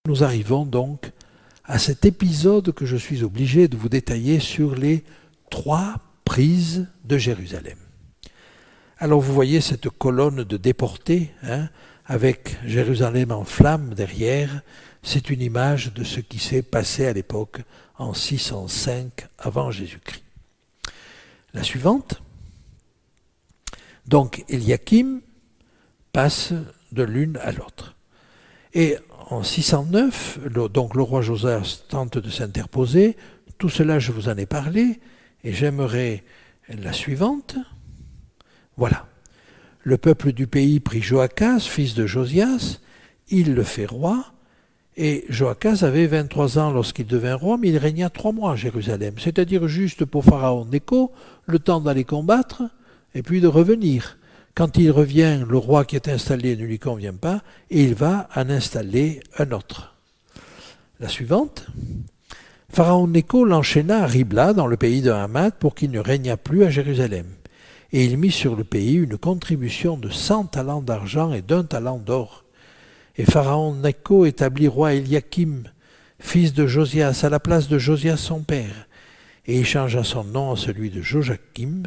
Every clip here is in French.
nous arrivons donc à cet épisode que je suis obligé de vous détailler sur les 3 prises de Jérusalem. Alors vous voyez cette colonne de déportés, avec Jérusalem en flammes derrière, c'est une image de ce qui s'est passé à l'époque en 605 avant Jésus-Christ. La suivante. Donc Eliakim passe de l'une à l'autre. Et en 609, donc le roi Josias tente de s'interposer. Tout cela, je vous en ai parlé, et j'aimerais la suivante. Voilà. Le peuple du pays prit Joachaz, fils de Josias, il le fait roi, et Joachaz avait 23 ans lorsqu'il devint roi, mais il régna 3 mois à Jérusalem, c'est-à-dire juste pour Pharaon Nécho, le temps d'aller combattre, et puis de revenir. Quand il revient, le roi qui est installé ne lui convient pas, et il va en installer un autre. La suivante. Pharaon Nécho l'enchaîna à Ribla, dans le pays de Hamath, pour qu'il ne régnât plus à Jérusalem. Et il mit sur le pays une contribution de 100 talents d'argent et d'1 talent d'or. Et Pharaon Nécho établit roi Eliakim, fils de Josias, à la place de Josias son père, et il changea son nom en celui de Joachim.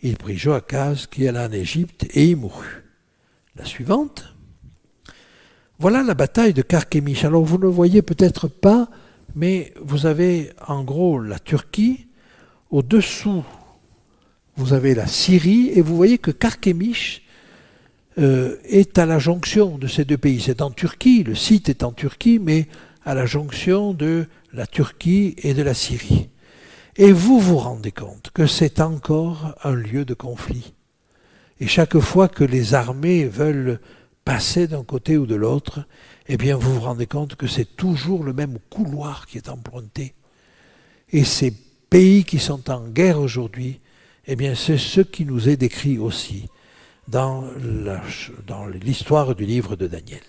Il prit Joachaz qui alla en Égypte et y mourut. La suivante. Voilà la bataille de Carchemish. Alors vous ne le voyez peut-être pas, mais vous avez en gros la Turquie. Au-dessous, vous avez la Syrie, et vous voyez que Carchemish est à la jonction de ces 2 pays. C'est en Turquie, le site est en Turquie, mais à la jonction de la Turquie et de la Syrie. Et vous vous rendez compte que c'est encore un lieu de conflit. Et chaque fois que les armées veulent passer d'un côté ou de l'autre, eh bien vous vous rendez compte que c'est toujours le même couloir qui est emprunté. Et ces pays qui sont en guerre aujourd'hui, eh bien c'est ce qui nous est décrit aussi dans l'histoire du livre de Daniel.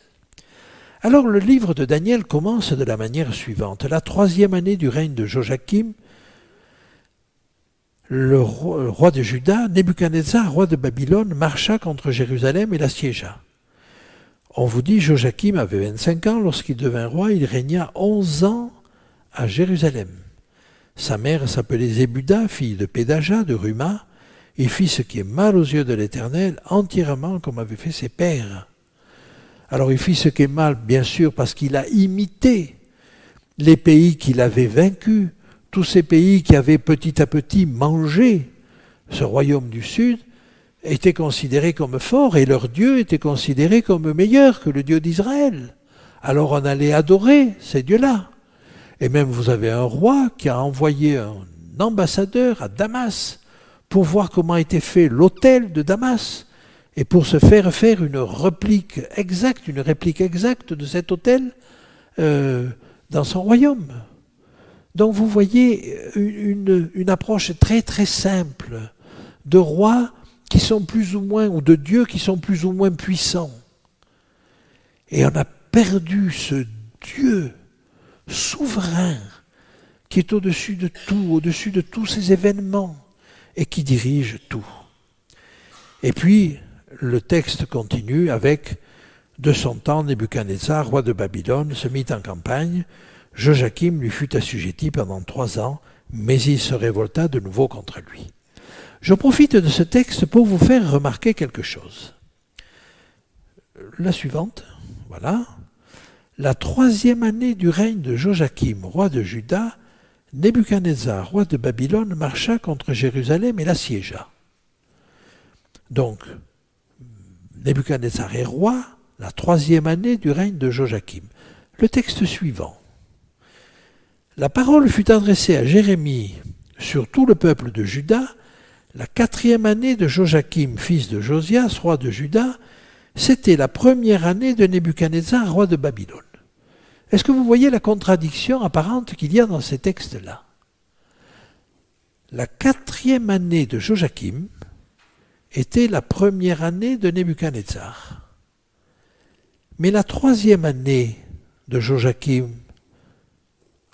Alors le livre de Daniel commence de la manière suivante. La 3e année du règne de Joachim, le roi de Juda, Nebuchadnezzar, roi de Babylone, marcha contre Jérusalem et l'assiégea. On vous dit, Joachim avait 25 ans lorsqu'il devint roi, il régna 11 ans à Jérusalem. Sa mère s'appelait Zébuda, fille de Pédaja, de Ruma. Il fit ce qui est mal aux yeux de l'Éternel, entièrement comme avaient fait ses pères. Alors il fit ce qui est mal, bien sûr, parce qu'il a imité les pays qu'il avait vaincus, tous ces pays qui avaient petit à petit mangé ce royaume du Sud, étaient considérés comme forts, et leur Dieu était considéré comme meilleur que le Dieu d'Israël. Alors on allait adorer ces dieux-là. Et même vous avez un roi qui a envoyé un ambassadeur à Damas pour voir comment était fait l'autel de Damas, et pour se faire une réplique exacte de cet autel dans son royaume. Donc vous voyez une approche très très simple de rois qui sont plus ou moins, ou de dieux qui sont plus ou moins puissants. Et on a perdu ce Dieu souverain qui est au-dessus de tout, au-dessus de tous ces événements et qui dirige tout. Et puis le texte continue avec « De son temps, Nebuchadnezzar, roi de Babylone, se mit en campagne. Joachim lui fut assujetti pendant 3 ans, mais il se révolta de nouveau contre lui. » Je profite de ce texte pour vous faire remarquer quelque chose. La suivante, voilà. La 3e année du règne de Joachim, roi de Juda, Nebuchadnezzar, roi de Babylone, marcha contre Jérusalem et l'assiégea. Donc, Nebuchadnezzar est roi, la 3e année du règne de Joachim. Le texte suivant. La parole fut adressée à Jérémie sur tout le peuple de Juda, la 4e année de Joachim, fils de Josias, roi de Juda, c'était la 1re année de Nebuchadnezzar, roi de Babylone. Est-ce que vous voyez la contradiction apparente qu'il y a dans ces textes-là? La 4e année de Joachim était la 1re année de Nebuchadnezzar. Mais la 3e année de Joachim,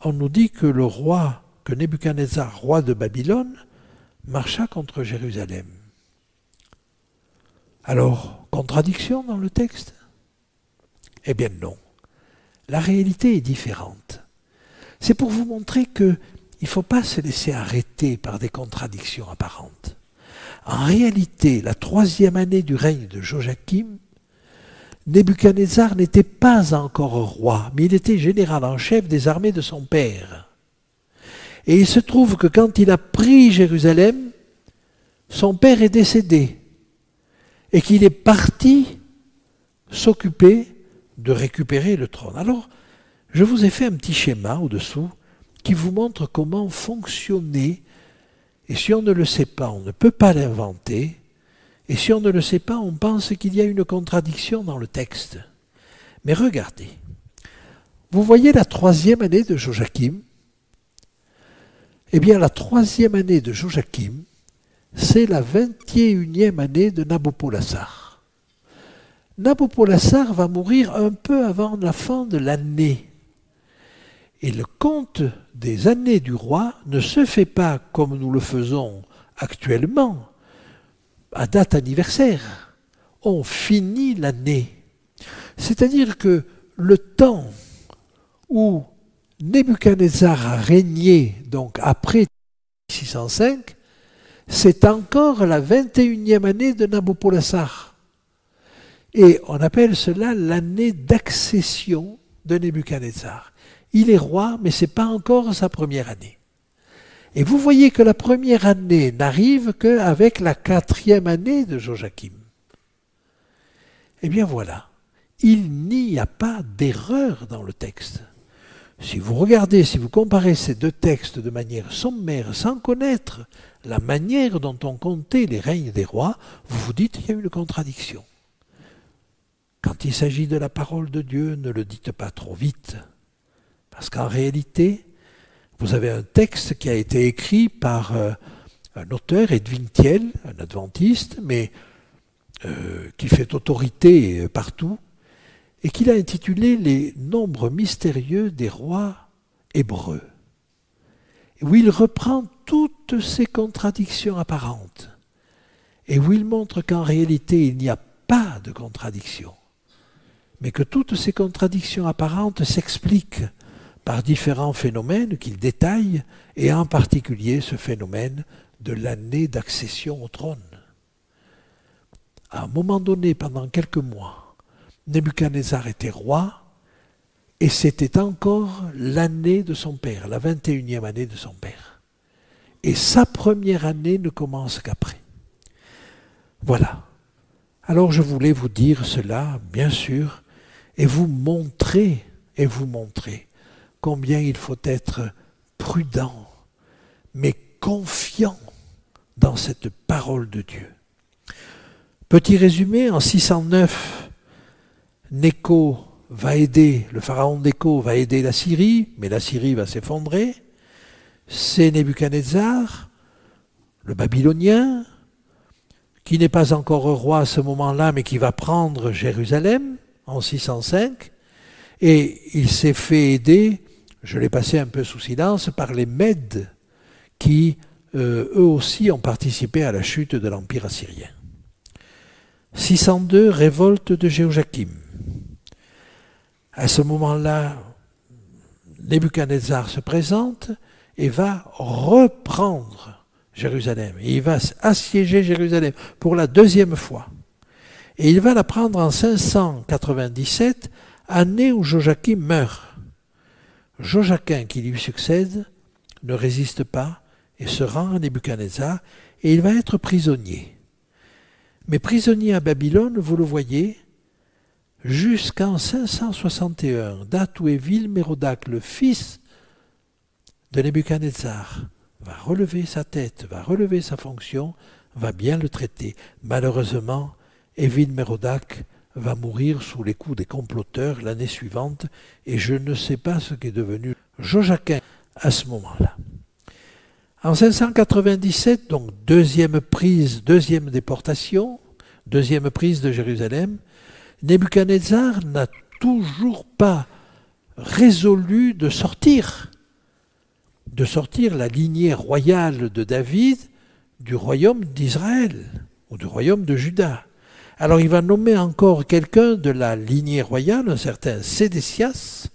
on nous dit que le roi, que Nebuchadnezzar, roi de Babylone, marcha contre Jérusalem. Alors, contradiction dans le texte? Eh bien non. La réalité est différente. C'est pour vous montrer qu'il ne faut pas se laisser arrêter par des contradictions apparentes. En réalité, la 3e année du règne de Joachim, Nebuchadnezzar n'était pas encore roi, mais il était général en chef des armées de son père. Et il se trouve que quand il a pris Jérusalem, son père est décédé et qu'il est parti s'occuper de récupérer le trône. Alors, je vous ai fait un petit schéma au-dessous qui vous montre comment fonctionner. Et si on ne le sait pas, on ne peut pas l'inventer. Et si on ne le sait pas, on pense qu'il y a une contradiction dans le texte. Mais regardez, vous voyez la 3e année de Joachim. Eh bien, la 3e année de Joachim, c'est la 21e année de Nabopolassar. Nabopolassar va mourir un peu avant la fin de l'année. Et le compte des années du roi ne se fait pas comme nous le faisons actuellement, à date anniversaire. On finit l'année. C'est-à-dire que le temps où Nebuchadnezzar a régné, donc après 605, c'est encore la 21e année de Nabopolassar. Et on appelle cela l'année d'accession de Nebuchadnezzar. Il est roi, mais ce n'est pas encore sa première année. Et vous voyez que la première année n'arrive qu'avec la 4e année de Joachim. Eh bien voilà, il n'y a pas d'erreur dans le texte. Si vous regardez, si vous comparez ces deux textes de manière sommaire, sans connaître la manière dont on comptait les règnes des rois, vous vous dites qu'il y a une contradiction. Quand il s'agit de la parole de Dieu, ne le dites pas trop vite. Parce qu'en réalité, vous avez un texte qui a été écrit par un auteur, Edwin Thiel, un adventiste, mais qui fait autorité partout, et qu'il a intitulé « Les nombres mystérieux des rois hébreux », où il reprend toutes ces contradictions apparentes, et où il montre qu'en réalité, il n'y a pas de contradiction, mais que toutes ces contradictions apparentes s'expliquent par différents phénomènes qu'il détaille, et en particulier ce phénomène de l'année d'accession au trône. À un moment donné, pendant quelques mois, Nebuchadnezzar était roi, et c'était encore l'année de son père, la 21e année de son père. Et sa première année ne commence qu'après. Voilà. Alors je voulais vous dire cela, bien sûr, et vous montrer combien il faut être prudent, mais confiant dans cette parole de Dieu. Petit résumé, en 609, Nécho va aider, le pharaon Nécho va aider la Syrie, mais la Syrie va s'effondrer. C'est Nebuchadnezzar, le Babylonien, qui n'est pas encore roi à ce moment-là, mais qui va prendre Jérusalem en 605, et il s'est fait aider, je l'ai passé un peu sous silence, par les Mèdes, qui eux aussi ont participé à la chute de l'Empire assyrien. 602, révolte de Joachim. À ce moment-là, Nebuchadnezzar se présente et va reprendre Jérusalem. Et il va assiéger Jérusalem pour la 2e fois. Et il va la prendre en 597, année où Joachim meurt. Joachim, qui lui succède, ne résiste pas et se rend à Nebuchadnezzar, et il va être prisonnier. Mais prisonnier à Babylone, vous le voyez, jusqu'en 561, date où Évil-Mérodach, le fils de Nebuchadnezzar, va relever sa tête, va relever sa fonction, va bien le traiter. Malheureusement, Évil-Mérodach va mourir sous les coups des comploteurs l'année suivante, et je ne sais pas ce qu'est devenu Joachim à ce moment-là. En 597, donc deuxième déportation, deuxième prise de Jérusalem, Nebuchadnezzar n'a toujours pas résolu de sortir la lignée royale de David du royaume d'Israël ou du royaume de Juda. Alors il va nommer encore quelqu'un de la lignée royale, un certain Sédécias,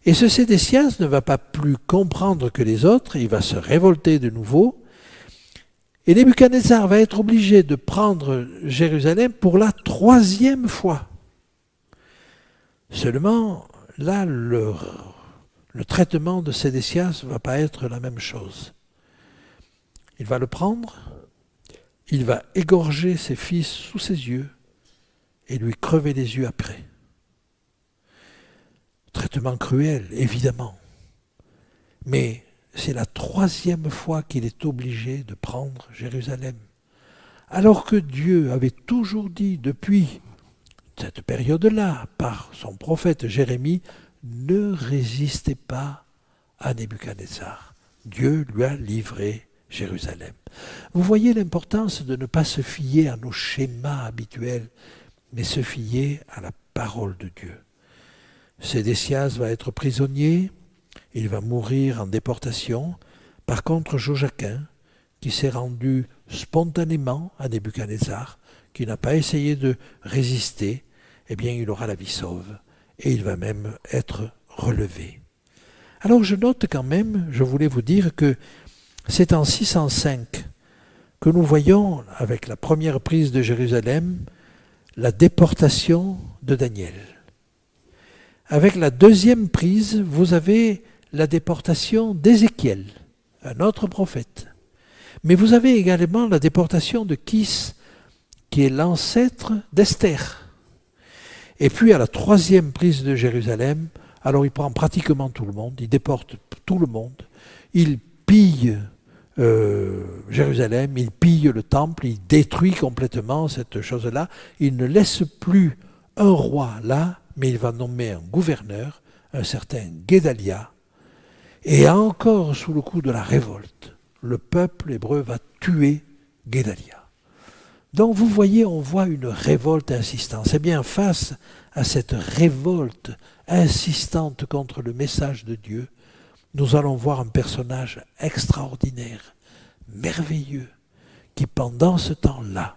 Et ce Sédécias ne va pas plus comprendre que les autres, il va se révolter de nouveau. Et Nebuchadnezzar va être obligé de prendre Jérusalem pour la 3e fois. Seulement, là, le traitement de Sédécias ne va pas être la même chose. Il va le prendre, il va égorger ses fils sous ses yeux et lui crever les yeux après. Traitement cruel, évidemment. Mais c'est la 3e fois qu'il est obligé de prendre Jérusalem. Alors que Dieu avait toujours dit depuis cette période-là, par son prophète Jérémie, ne résistez pas à Nebuchadnezzar. Dieu lui a livré Jérusalem. Vous voyez l'importance de ne pas se fier à nos schémas habituels, mais se fier à la parole de Dieu. Sédécias va être prisonnier, il va mourir en déportation. Par contre, Joachim, qui s'est rendu spontanément à Nebuchadnezzar, qui n'a pas essayé de résister, eh bien, il aura la vie sauve et il va même être relevé. Alors, je note quand même, je voulais vous dire que c'est en 605 que nous voyons, avec la première prise de Jérusalem, la déportation de Daniel. Avec la 2e prise, vous avez la déportation d'Ézéchiel, un autre prophète. Mais vous avez également la déportation de Kis, qui est l'ancêtre d'Esther. Et puis à la 3e prise de Jérusalem, alors il prend pratiquement tout le monde, il déporte tout le monde, il pille Jérusalem, il pille le temple, il détruit complètement cette chose-là, il ne laisse plus un roi là, mais il va nommer un gouverneur, un certain Guédalia, et encore sous le coup de la révolte, le peuple hébreu va tuer Guédalia. Donc vous voyez, on voit une révolte insistante. C'est bien face à cette révolte insistante contre le message de Dieu, nous allons voir un personnage extraordinaire, merveilleux, qui pendant ce temps-là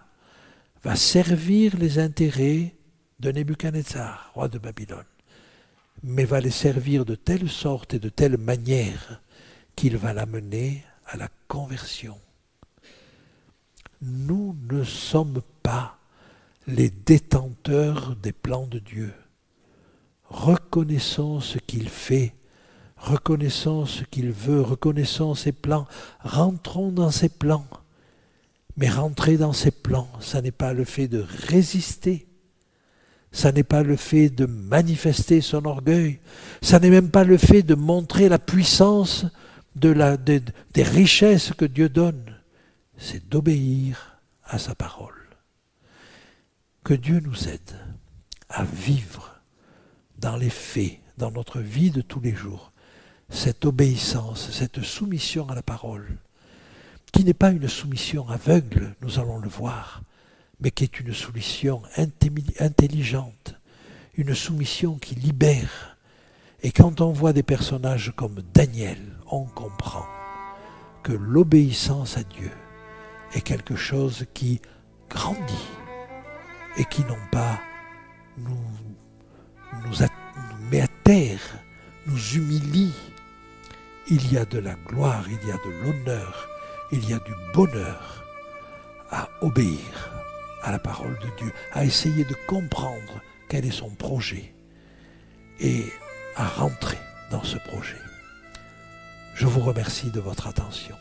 va servir les intérêts de Nebuchadnezzar, roi de Babylone, mais va les servir de telle sorte et de telle manière qu'il va l'amener à la conversion. Nous ne sommes pas les détenteurs des plans de Dieu. Reconnaissons ce qu'il fait, reconnaissons ce qu'il veut, reconnaissons ses plans, rentrons dans ses plans. Mais rentrer dans ses plans, ça n'est pas le fait de résister, ça n'est pas le fait de manifester son orgueil, ça n'est même pas le fait de montrer la puissance des richesses que Dieu donne, c'est d'obéir à sa parole. Que Dieu nous aide à vivre dans les faits, dans notre vie de tous les jours, cette obéissance, cette soumission à la parole, qui n'est pas une soumission aveugle, nous allons le voir, mais qui est une soumission intelligente, une soumission qui libère. Et quand on voit des personnages comme Daniel, on comprend que l'obéissance à Dieu est quelque chose qui grandit et qui non pas nous met à terre, nous humilie. Il y a de la gloire, il y a de l'honneur, il y a du bonheur à obéir à la parole de Dieu, à essayer de comprendre quel est son projet et à rentrer dans ce projet. Je vous remercie de votre attention.